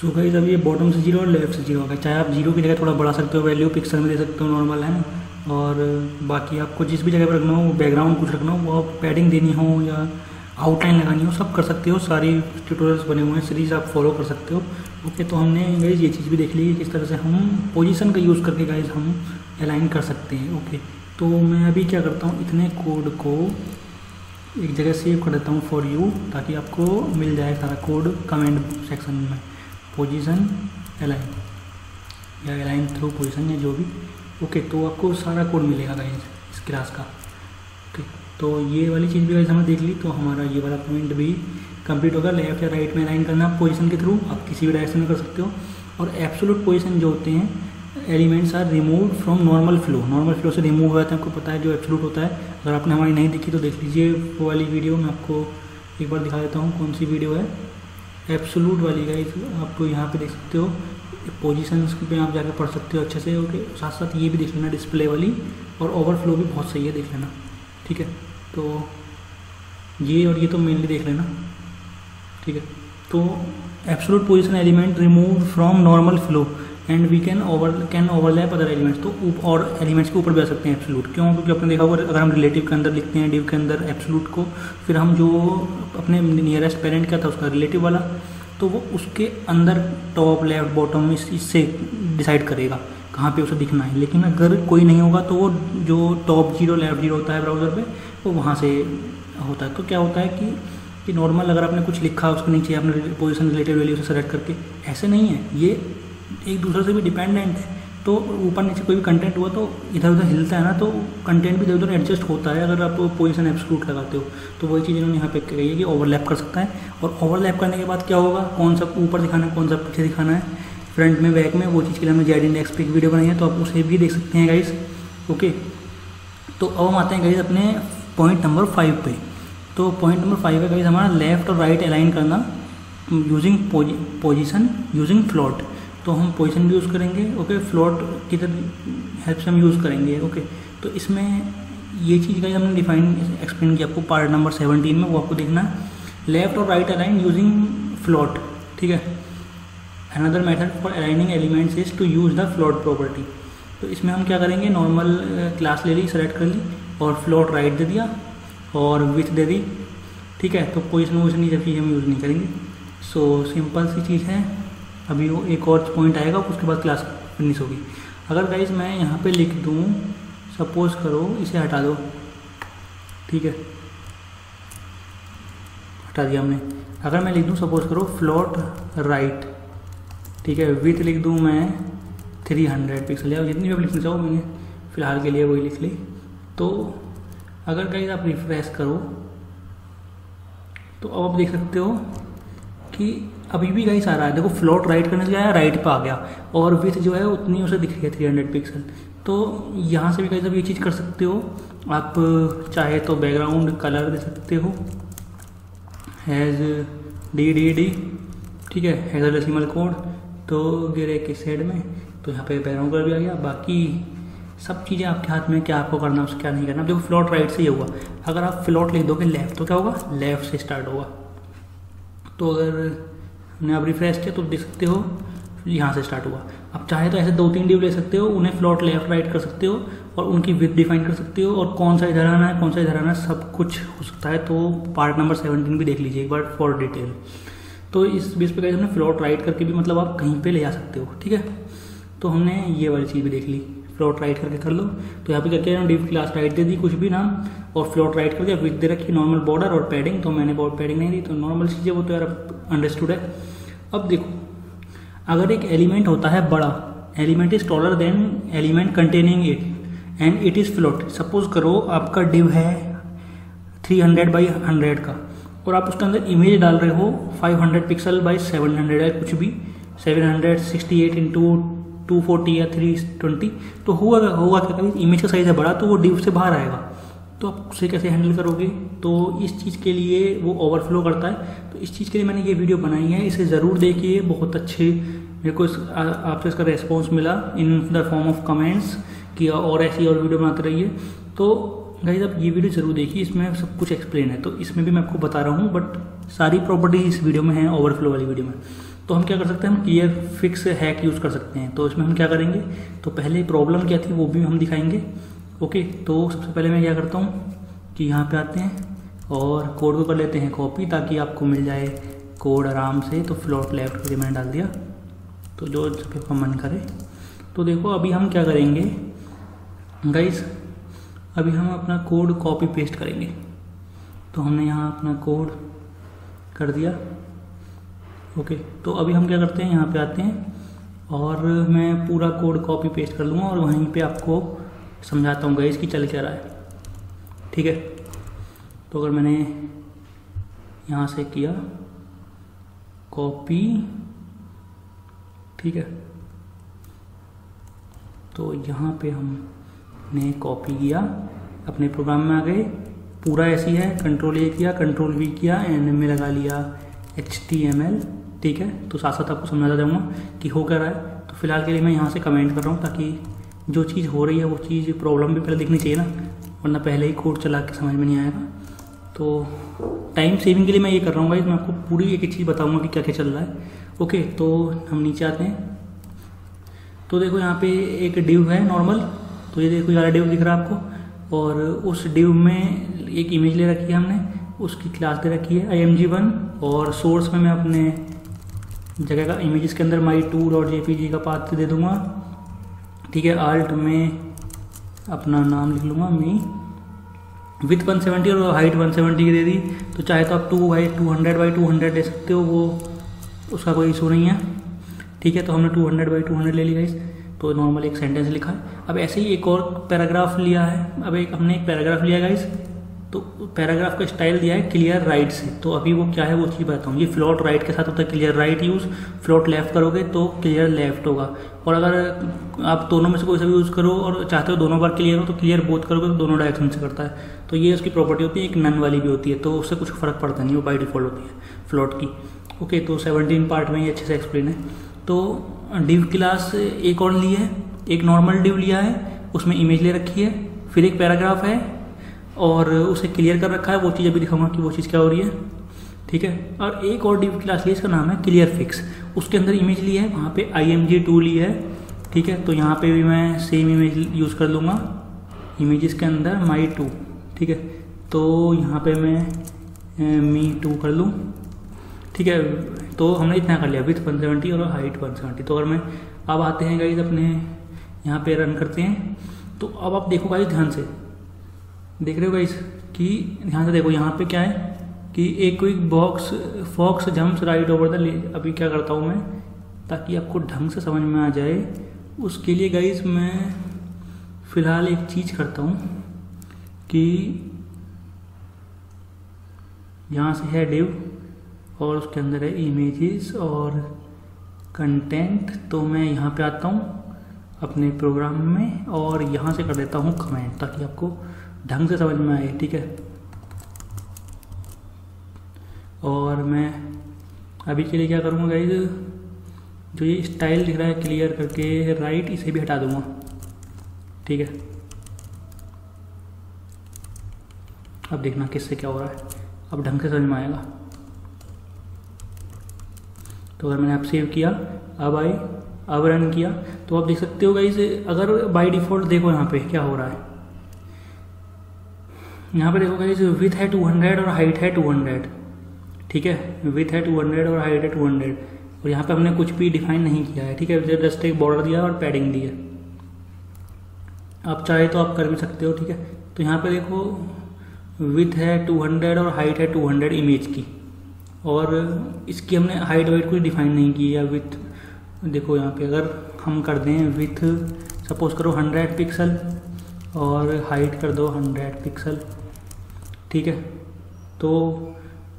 सो गाइस अब ये बॉटम से 0 और लेफ्ट से 0 होगा। चाहे आप 0 की जगह थोड़ा बढ़ा सकते हो, वैल्यू पिक्सल में दे सकते हो, नॉर्मल है ना। और बाकी आपको जिस भी जगह पर रखना हो, बैकग्राउंड कुछ रखना हो, वो पैडिंग देनी हो या आउटलाइन लगानी हो, सब कर सकते हो। सारी ट्यूटोरियल्स बने हुए हैं, सीरीज आप फॉलो कर सकते हो। ओके, तो हमने गाइस ये चीज़ भी देख ली है किस तरह से हम पोजीशन का यूज़ करके गाइस हम अलाइन कर सकते हैं। ओके, तो मैं अभी क्या करता हूँ, इतने कोड को एक जगह सेव कर देता हूँ फॉर यू, ताकि आपको मिल जाए सारा कोड कमेंट सेक्शन में। पोजीशन अलाइन या अलाइन थ्रू पोजीशन या जो भी। ओके, तो आपको सारा कोड मिलेगा गाइस इस क्लास का। ओके, तो ये वाली चीज़ भी गाइस हमने देख ली। तो हमारा ये वाला पॉइंट भी कंप्लीट होगा। लेफ्ट या राइट में अलाइन करना पोजीशन के थ्रू, आप किसी भी डायरेक्शन में कर सकते हो। और एब्सोल्यूट पोजीशन जो होते हैं, elements are removed from normal flow, normal flow से रिमूव हो जाते हैं, आपको पता है जो एब्सोल्यूट होता है। अगर आपने हमारी नहीं देखी तो देख लीजिए वो वाली वीडियो, मैं आपको एक बार दिखा देता हूँ कौन सी वीडियो है, एब्सोल्यूट वाली गाइस। आप यहाँ पे देख सकते हो, पोजीशंस पे आप जाकर पढ़ सकते हो अच्छे से। ओके, साथ साथ ये भी देख लेना डिस्प्ले वाली, और ओवरफ्लो भी बहुत सही है, देख लेना। ठीक है, तो ये और ये तो मेनली देख लेना। ठीक है, तो absolute position element remove from normal flow and we can overlap other elements. तो और एलिमेंट्स के ऊपर भी आ सकते हैं एब्सोल्यूट। क्यों, क्योंकि आपने देखा होगा अगर हम रिलेटिव के अंदर लिखते हैं, डिव के अंदर एब्सोल्यूट को, फिर हम जो अपने नियरेस्ट पेरेंट क्या था उसका रिलेटिव वाला, तो वो उसके अंदर टॉप लेफ्ट बॉटम इससे डिसाइड करेगा कहाँ पे उसे दिखना है। लेकिन अगर कोई नहीं होगा तो वो जो टॉप जीरो लेफ्ट जीरो होता है ब्राउज़र पे वो वहाँ से होता है। तो क्या होता है कि नॉर्मल अगर आपने कुछ लिखा उसके नीचे आपने पोजीशन रिलेटेड वैल्यू से सेलेक्ट करके, ऐसे नहीं है, ये एक दूसरे से भी डिपेंडेंट है। तो ऊपर नीचे कोई भी कंटेंट हुआ तो इधर उधर हिलता है ना, तो कंटेंट भी इधर उधर एडजस्ट होता है अगर आप पोजीशन एब्सोल्यूट लगाते हो। तो वही चीज़ इन्होंने यहाँ पे कही है कि ओवरलैप कर सकता है। और ओवरलैप करने के बाद क्या होगा, कौन सा ऊपर दिखाना है कौन सा पीछे दिखाना है, फ्रंट में बैक में, वो चीज़ के लिए हमने जेड इंडेक्स पे एक वीडियो बनाई है, तो आप उसे भी देख सकते हैं गाइस। ओके, तो अब हम आते हैं गाइस अपने पॉइंट नंबर 5 पे। तो पॉइंट नंबर 5 है गाइस हमारा लेफ्ट और राइट अलाइन करना यूजिंग पोजीशन यूजिंग फ्लोट। तो हम पोजीशन भी यूज़ करेंगे, ओके, फ्लोट की हेल्प से हम यूज़ करेंगे। ओके, तो इसमें ये चीज़ गाइस हमने डिफाइन एक्सप्लेन किया आपको पार्ट नंबर 17 में, वो आपको देखना है। लेफ्ट और राइट अलाइन यूजिंग फ्लोट, ठीक है। Another method for aligning elements is to use the float property. तो इसमें हम क्या करेंगे, नॉर्मल क्लास ले ली, सेलेक्ट कर ली और फ्लोट राइट दे दिया और विथ दे दी, ठीक है। तो पोजिशन ये सब चीज़ हम यूज़ नहीं करेंगे। सो सिंपल सी चीज़ है। अभी वो एक और पॉइंट आएगा, उसके बाद क्लास फिनिश होगी। अगर गाइज मैं यहाँ पे लिख दूँ, सपोज करो इसे हटा दो, ठीक है, हटा दिया हमने। अगर मैं लिख दूँ सपोज करो फ्लोट राइट, ठीक है, विथ लिख दूँ मैं 300 पिक्सल, या जितनी भी आप लिखना चाहो, मैंने फ़िलहाल के लिए वही लिख ली। तो अगर गाइज आप रिफ्रेश करो तो अब आप देख सकते हो कि अभी भी गाइस आ रहा है, देखो फ्लोट राइट करने से आया, राइट पे आ गया, और विथ जो है उतनी उसे दिख रही है 300 पिक्सल। तो यहाँ से भी गाइस आप ये चीज़ कर सकते हो। आप चाहे तो बैकग्राउंड कलर दे सकते हो, हैज़ डी, ठीक है, हैज़ अ डेसिमल कोड, तो गिरे के साइड में, तो यहाँ पे बैकग्राउंड कलर भी आ गया। बाकी सब चीज़ें आपके हाथ में, क्या आपको करना है उसको क्या नहीं करना। देखो फ्लोट राइट से ही होगा, अगर आप फ्लोट लिख दोगे लेफ्ट तो क्या होगा, लेफ्ट से स्टार्ट होगा। तो अगर हमने आप रिफ्रेश किया तो देख सकते हो यहाँ से स्टार्ट हुआ। अब चाहे तो ऐसे 2-3 डिव ले सकते हो, उन्हें फ्लोट लेफ्ट राइट कर सकते हो और उनकी विड्थ डिफाइन कर सकते हो, और कौन सा इधर आना है कौन सा इधर आना है सब कुछ हो सकता है। तो पार्ट नंबर 17 भी देख लीजिए एक बार फॉर डिटेल। तो इस बेस पे हमने फ्लोट राइट करके भी मतलब आप कहीं पे ले जा सकते हो, ठीक है। तो हमने ये वाली चीज़ भी देख ली, फ्लोट राइट करके कर लो। तो यहाँ पे करके डिव क्लास राइट दे दी कुछ भी नाम, और फ्लोट राइट कर दिया, विड्थ दे रखी नॉर्मल बॉर्डर और पैडिंग, तो मैंने पैडिंग नहीं दी, तो नॉर्मल चीज़ें वो तो यार अंडरस्टूड है। अब देखो, अगर एक एलिमेंट होता है बड़ा, element is taller than element containing it and it is float. Suppose करो आपका डिव है 300 बाई 100 का, और आप उसके अंदर इमेज डाल रहे हो 500 पिक्सल बाई 700 है, कुछ भी 768 इंटू 240 या 320, तो होगा क्या, कभी इमेज का साइज़ है बड़ा तो वो डिव से बाहर आएगा। तो आप उसे कैसे हैंडल करोगे, तो इस चीज़ के लिए वो ओवरफ्लो करता है। तो इस चीज़ के लिए मैंने ये वीडियो बनाई है, इसे ज़रूर देखिए, बहुत अच्छे मेरे को आपसे इसका रेस्पॉन्स मिला in the form of comments कि और ऐसी और वीडियो बनाते रहिए। तो गाइस आप ये वीडियो ज़रूर देखिए, इसमें सब कुछ एक्सप्लेन है। तो इसमें भी मैं आपको बता रहा हूँ, बट सारी प्रॉपर्टी इस वीडियो में है, ओवरफ्लो वाली वीडियो में। तो हम क्या कर सकते हैं, हम क्लियर फिक्स हैक यूज़ कर सकते हैं। तो इसमें हम क्या करेंगे, तो पहले प्रॉब्लम क्या थी वो भी हम दिखाएंगे। ओके, तो सबसे पहले मैं क्या करता हूँ कि यहाँ पे आते हैं और कोड को कर लेते हैं कॉपी, ताकि आपको मिल जाए कोड आराम से। तो फ्लोट लेफ्ट करके मैंने डाल दिया, तो जो आपका मन करे। तो देखो अभी हम क्या करेंगे गाइस, अभी हम अपना कोड कॉपी पेस्ट करेंगे। तो हमने यहाँ अपना कोड कर दिया। ओके, तो अभी हम क्या करते हैं, यहाँ पे आते हैं और मैं पूरा कोड कॉपी पेस्ट कर लूँगा और वहीं पे आपको समझाता हूँ गाइस कि चल क्या रहा है, ठीक है। तो अगर मैंने यहाँ से किया कॉपी, ठीक है, तो यहाँ पे हमने कॉपी किया, अपने प्रोग्राम में आ गए, पूरा ऐसी है, कंट्रोल A किया, कंट्रोल V किया, एंड में लगा लिया HTML, ठीक है। तो साथ साथ आपको समझाता जाऊँगा कि हो क्या रहा है। तो फिलहाल के लिए मैं यहाँ से कमेंट कर रहा हूँ, ताकि जो चीज़ हो रही है वो चीज़ प्रॉब्लम भी पहले दिखनी चाहिए ना, वरना पहले ही कोड चला के समझ में नहीं आएगा। तो टाइम सेविंग के लिए मैं ये कर रहा हूँ भाई, मैं आपको पूरी एक चीज़ बताऊँगा कि क्या क्या चल रहा है। ओके, तो हम नीचे आते हैं। तो देखो यहाँ पे एक डिव है नॉर्मल, तो ये देखो यार डिव दिख रहा है आपको, और उस डिव में एक इमेज ले रखी है हमने, उसकी क्लास दे रखी है img1, और सोर्स में मैं अपने जगह का इमेजेस के अंदर my2.jpg का पाथ दे दूंगा, ठीक है। आल्ट में अपना नाम लिख लूँगा मी, विथ 170 और हाइट 170 की दे दी। तो चाहे तो आप 200/200 ले सकते हो, वो उसका कोई इशू नहीं है। ठीक है, तो हमने 200/200 ले लिया इस, तो नॉर्मल एक सेंटेंस लिखा है। अब ऐसे ही एक और पैराग्राफ लिया है। अब हमने एक पैराग्राफ लिया गाइस, तो पैराग्राफ का स्टाइल दिया है क्लियर राइट से। तो अभी वो क्या है वो चीज़ बताता हूँ। ये फ्लोट राइट के साथ होता है clear right use, float left करोगे तो क्लियर लेफ्ट होगा। और अगर आप दोनों में से कोई सा भी यूज़ करो और चाहते हो दोनों बार क्लियर हो, तो क्लियर बोथ करोगे तो दोनों डायरेक्शन से करता है। तो ये उसकी प्रॉपर्टी होती है। एक नन वाली भी होती है, तो उससे कुछ फ़र्क पड़ता नहीं, वो बाई डिफ़ॉल्ट होती है फ्लोट की। ओके, तो 17 पार्ट में ये अच्छे से एक्सप्लेन है। तो डिव क्लास एक और ली है, एक नॉर्मल डिव लिया है, उसमें इमेज ले रखी है, फिर एक पैराग्राफ है और उसे क्लियर कर रखा है। वो चीज़ अभी दिखाऊंगा कि वो चीज़ क्या हो रही है। ठीक है, और एक और डिव क्लास ली, इसका नाम है क्लियर फिक्स। उसके अंदर इमेज ली है, वहाँ पे img2 ली है। ठीक है, तो यहाँ पे भी मैं सेम इमेज यूज़ कर लूँगा, इमेजेस के अंदर my2। ठीक है, तो यहाँ पे मैं me2 कर लूँ। ठीक है, तो हमने इतना कर लिया, विथ 170 और हाइट 170। तो अगर मैं अब आते हैं गाइज अपने यहाँ पे रन करते हैं, तो अब आप देखो गाइज ध्यान से, देख रहे हो गाइज कि ध्यान से देखो यहाँ पे क्या है कि एक quick fox jumps right over the. अभी क्या करता हूँ मैं, ताकि आपको ढंग से समझ में आ जाए, उसके लिए गाइज मैं फ़िलहाल एक चीज़ करता हूँ कि यहाँ से है डिव और उसके अंदर है इमेजेस और कंटेंट। तो मैं यहाँ पे आता हूँ अपने प्रोग्राम में और यहाँ से कर देता हूँ कमेंट, ताकि आपको ढंग से समझ में आए। ठीक है, और मैं अभी के लिए क्या करूँगा गाइज, जो ये स्टाइल दिख रहा है क्लियर करके राइट, इसे भी हटा दूँगा। ठीक है, अब देखना किससे क्या हो रहा है, अब ढंग से समझ में आएगा। तो अगर मैंने अब सेव किया, अब रन किया, तो आप देख सकते हो गाइस, अगर बाय डिफ़ॉल्ट देखो यहाँ पे क्या हो रहा है। यहाँ पे देखो गाइस, विथ है 200 और हाइट है 200। ठीक है, विथ है 200 और हाइट है 200, और यहाँ पे हमने कुछ भी डिफाइन नहीं किया है। ठीक है, जस्ट एक बॉर्डर दिया और पैडिंग दी है। आप चाहे तो आप कर भी सकते हो। ठीक है, तो यहाँ पे देखो विथ है 200 और हाइट है 200 इमेज की, और इसकी हमने हाइट वाइट कुछ डिफाइन नहीं की है। विथ देखो यहाँ पे अगर हम कर दें विथ सपोज करो 100 पिक्सल और हाइट कर दो 100 पिक्सल। ठीक है, तो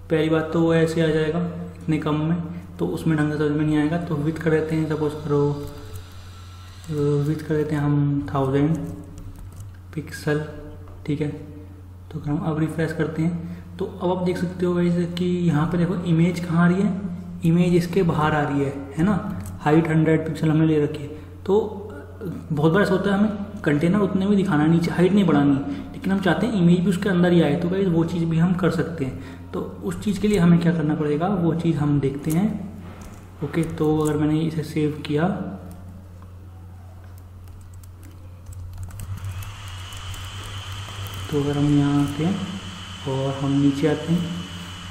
पहली बात तो वो ऐसे आ जाएगा इतने कम में, तो उसमें ढंग से समझ में नहीं आएगा। तो विथ कर देते हैं, सपोज करो विथ कर देते हैं हम 1000 पिक्सल। ठीक है, तो अगर हम अब रिफ्रेश करते हैं, तो अब आप देख सकते हो गाइस कि यहाँ पे देखो इमेज कहाँ आ रही है, इमेज इसके बाहर आ रही है ना। हाइट 100 पिक्सल हमने ले रखी है। तो बहुत बार ऐसा होता है हमें कंटेनर उतने में दिखाना, नीचे हाइट नहीं बढ़ानी, लेकिन हम चाहते हैं इमेज भी उसके अंदर ही आए, तो गाइस वो चीज़ भी हम कर सकते हैं। तो उस चीज़ के लिए हमें क्या करना पड़ेगा वो चीज़ हम देखते हैं। ओके, तो अगर मैंने इसे सेव किया, तो अगर हम यहाँ आते हैं और हम नीचे आते हैं,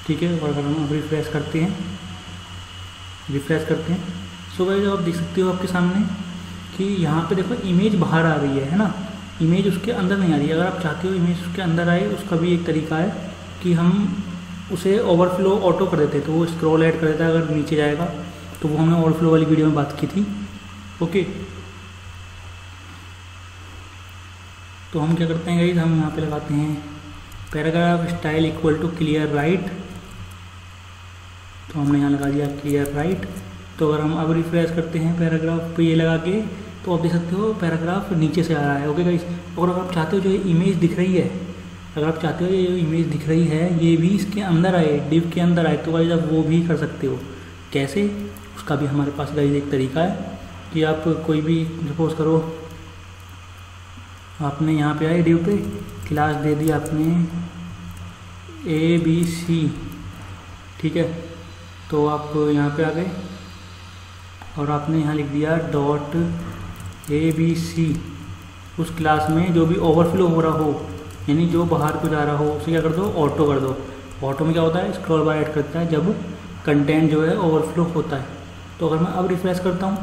ठीक है, और अगर हम अब रिफ्रेश करते हैं, सो गाइस आप देख सकते हो आपके सामने कि यहाँ पे देखो इमेज बाहर आ रही है ना, इमेज उसके अंदर नहीं आ रही है। अगर आप चाहते हो इमेज उसके अंदर आए, उसका भी एक तरीका है कि हम उसे ओवरफ्लो ऑटो कर देते हैं, तो वो स्क्रॉल ऐड कर देता है अगर नीचे जाएगा, तो वो हमने ओवरफ्लो वाली वीडियो में बात की थी। ओके, तो हम क्या करते हैं गाइस, हम यहाँ पे लगाते हैं paragraph style equal to clear right. तो हमने यहाँ लगा दिया क्लियर राइट। तो अगर हम अब रिफ्रेश करते हैं पैराग्राफ पे ये लगा के, तो आप देख सकते हो पैराग्राफ नीचे से आ रहा है। ओके गाइस, और अगर आप चाहते हो जो इमेज दिख रही है, अगर आप चाहते हो ये जो इमेज दिख रही है ये भी इसके अंदर आए, डिव के अंदर आए, तो गाइस आप वो भी कर सकते हो। कैसे, उसका भी हमारे पास गाइस एक तरीका है कि आप कोई भी सपोज करो आपने यहाँ पे आए डिव पे, क्लास दे दी आपने ABC। ठीक है, तो आप यहाँ पे आ गए और आपने यहाँ लिख दिया डॉट ABC। उस क्लास में जो भी ओवरफ्लो हो रहा हो, यानी जो बाहर को जा रहा हो, उसे क्या कर दो, ऑटो कर दो। ऑटो में क्या होता है, स्क्रॉल बार ऐड करता है जब कंटेंट जो है ओवरफ्लो होता है। तो अगर मैं अब रिफ्रेश करता हूँ,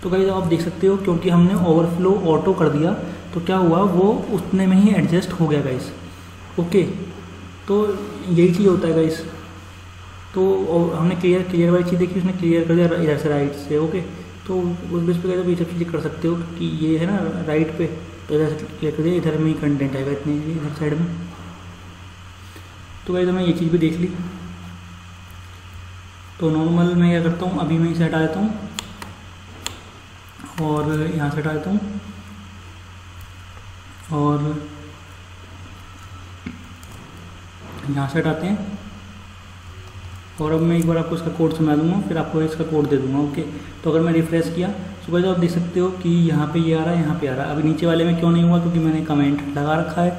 तो गाइस आप देख सकते हो क्योंकि हमने ओवरफ्लो ऑटो कर दिया तो क्या हुआ, वो उतने में ही एडजस्ट हो गया गाइस। ओके, तो यही चीज़ होता है गाइस। तो हमने क्लियर वाली चीज़ देखी, उसने क्लियर कर दिया इधर से राइट से। ओके, तो उस बेस पे ये सब चीज़ें कर सकते हो कि ये है ना राइट पे, तो इधर से क्लियर कर दिया, इधर में ही कंटेंट आएगा इतने इधर साइड में। तो गाइस मैं ये चीज़ भी देख ली। तो नॉर्मल मैं क्या करता हूँ, अभी मैं इसे हटा देता हूँ और यहाँ से हटा देता हूँ और यहाँ से हटाते हैं। और अब मैं एक बार आपको इसका कोड सुना दूंगा, फिर आपको इसका कोड दे दूंगा। ओके, तो अगर मैं रिफ्रेश किया तो गाइस आप देख सकते हो कि यहाँ पे ये आ रहा है, यहाँ पे आ रहा है। अभी नीचे वाले में क्यों नहीं हुआ, क्योंकि मैंने कमेंट लगा रखा है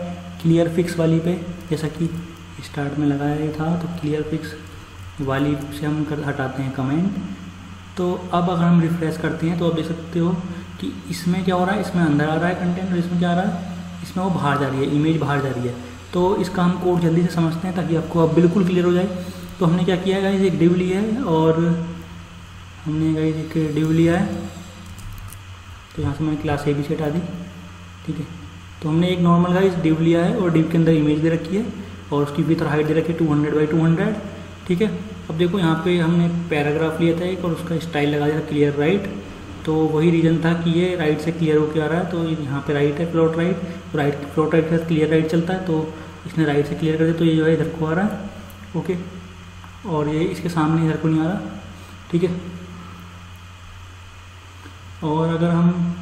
क्लियर फिक्स वाली पे, जैसा कि स्टार्ट में लगाया था। तो क्लियर फिक्स वाली से हम हटाते हैं कमेंट। तो अब अगर हम रिफ्रेश करते हैं तो आप देख सकते हो कि इसमें क्या हो रहा है, इसमें अंदर आ रहा है कंटेंट और इसमें क्या आ रहा है, इसमें वो बाहर जा रही है, इमेज बाहर जा रही है। तो इसका हम कोड जल्दी से समझते हैं ताकि आपको अब बिल्कुल क्लियर हो जाए। तो हमने क्या किया है गाइस, एक डिव लिया है और हमने गाइस एक डिव लिया है। तो यहाँ से मैंने क्लास ए बी से हटा दी, ठीक है। तो हमने एक नॉर्मल गाइस डिव लिया है और डिव के अंदर इमेज दे रखी है और उसकी विड्थ और हाइट दे रखी है 200 बाई 200, ठीक है। अब देखो यहाँ पे हमने पैराग्राफ लिया था एक और उसका स्टाइल लगा दिया क्लियर राइट। तो वही रीज़न था कि ये राइट से क्लियर होकर आ रहा है, तो यहाँ पे राइट है फ्लोट राइट, तो राइट फ्लोट राइट के साथ क्लियर राइट चलता है। तो इसने राइट से क्लियर कर दिया, तो ये जो है इधर को आ रहा है। ओके, और ये इसके सामने इधर को नहीं आ रहा, ठीक है। और अगर हम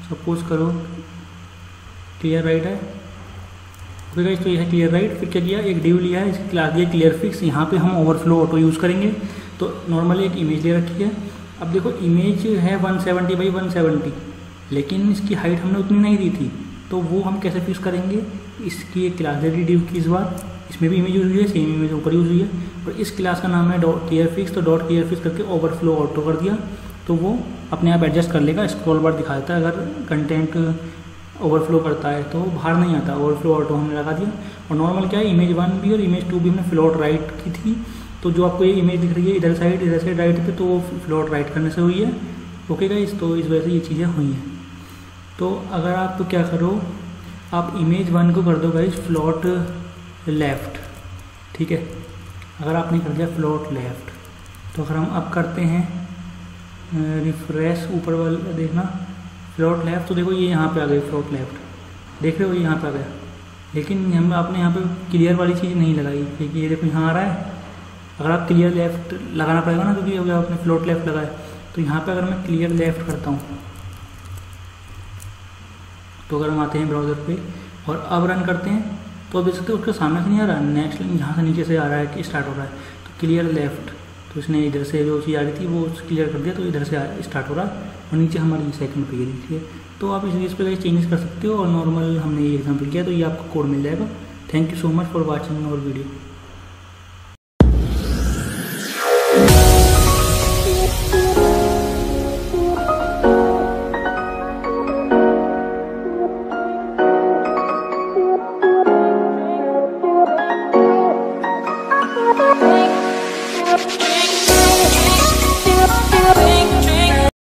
सपोज करो क्लियर राइट है, ओके गाइस, तो ये है क्लियर राइट। फिर क्या किया, एक डिव लिया है, इसकी क्लास दिया क्लियर फिक्स। यहाँ पे हम ओवरफ्लो ऑटो यूज़ करेंगे। तो नॉर्मली एक इमेज ले रखी है। अब देखो इमेज है 170 बाई 170, लेकिन इसकी हाइट हमने उतनी नहीं दी थी। तो वो हम कैसे फिक्स करेंगे, इसकी एक क्लास दे दी डिव की। इस बार इसमें भी इमेज यूज हुई है, सेम इमेज ऊपर यूज हुई है, और इस क्लास का नाम है डॉट क्लियर फिक्स। तो डॉट क्लियर फिक्स करके ओवरफ्लो ऑटो कर दिया, तो वो अपने आप एडजस्ट कर लेगा। स्क्रॉल बार दिखा देता है अगर कंटेंट ओवरफ्लो करता है, तो बाहर नहीं आता। ओवरफ्लो ऑटो हमने लगा दिया। और नॉर्मल क्या है, इमेज 1 भी और इमेज 2 भी हमने फ्लोट राइट की थी। तो जो आपको ये इमेज दिख रही है इधर साइड राइट पे, तो वो फ्लोट राइट करने से हुई है। ओके गाइस, तो इस वजह से ये चीज़ें हुई हैं। तो अगर आप तो क्या करो, आप इमेज 1 को कर दो गाइस फ्लोट लेफ़्ट, ठीक है। अगर आपने कर दिया फ्लोट लेफ़्ट, तो अगर हम अब करते हैं रिफ्रेश ऊपर वाला देखना फ्लोट लेफ़्ट, तो देखो ये यहाँ पे आ गई फ्लोट लेफ़्ट, देख रहे हो ये यहाँ पे आ गया। लेकिन हम आपने यहाँ पे क्लियर वाली चीज़ नहीं लगाई, क्योंकि ये देखो यहाँ आ रहा है। अगर आप क्लियर लेफ़्ट लगाना पड़ेगा ना, क्योंकि अगर आपने फ्लोट लेफ़्ट लगाया। तो यहाँ पे अगर मैं क्लियर लेफ़्ट करता हूँ, तो अगर हम आते हैं ब्राउज़र पे और अब रन करते हैं, तो अब देख सकते हो उसके सामने से नहीं आ रहा, नेक्स्ट यहाँ से नीचे से आ रहा है कि स्टार्ट हो रहा है। तो क्लियर लेफ़्ट, तो इसने इधर से जो चीज़ आ रही थी वो क्लियर कर दिया, तो इधर से स्टार्ट हो रहा है और नीचे हमारी सेकंड पे देखिए। तो आप इस पे चेंजेस कर सकते हो। और नॉर्मल हमने ये एग्जाम्पल किया, तो ये आपको कोड मिल जाएगा। Thank you so much for watching our video. Bye.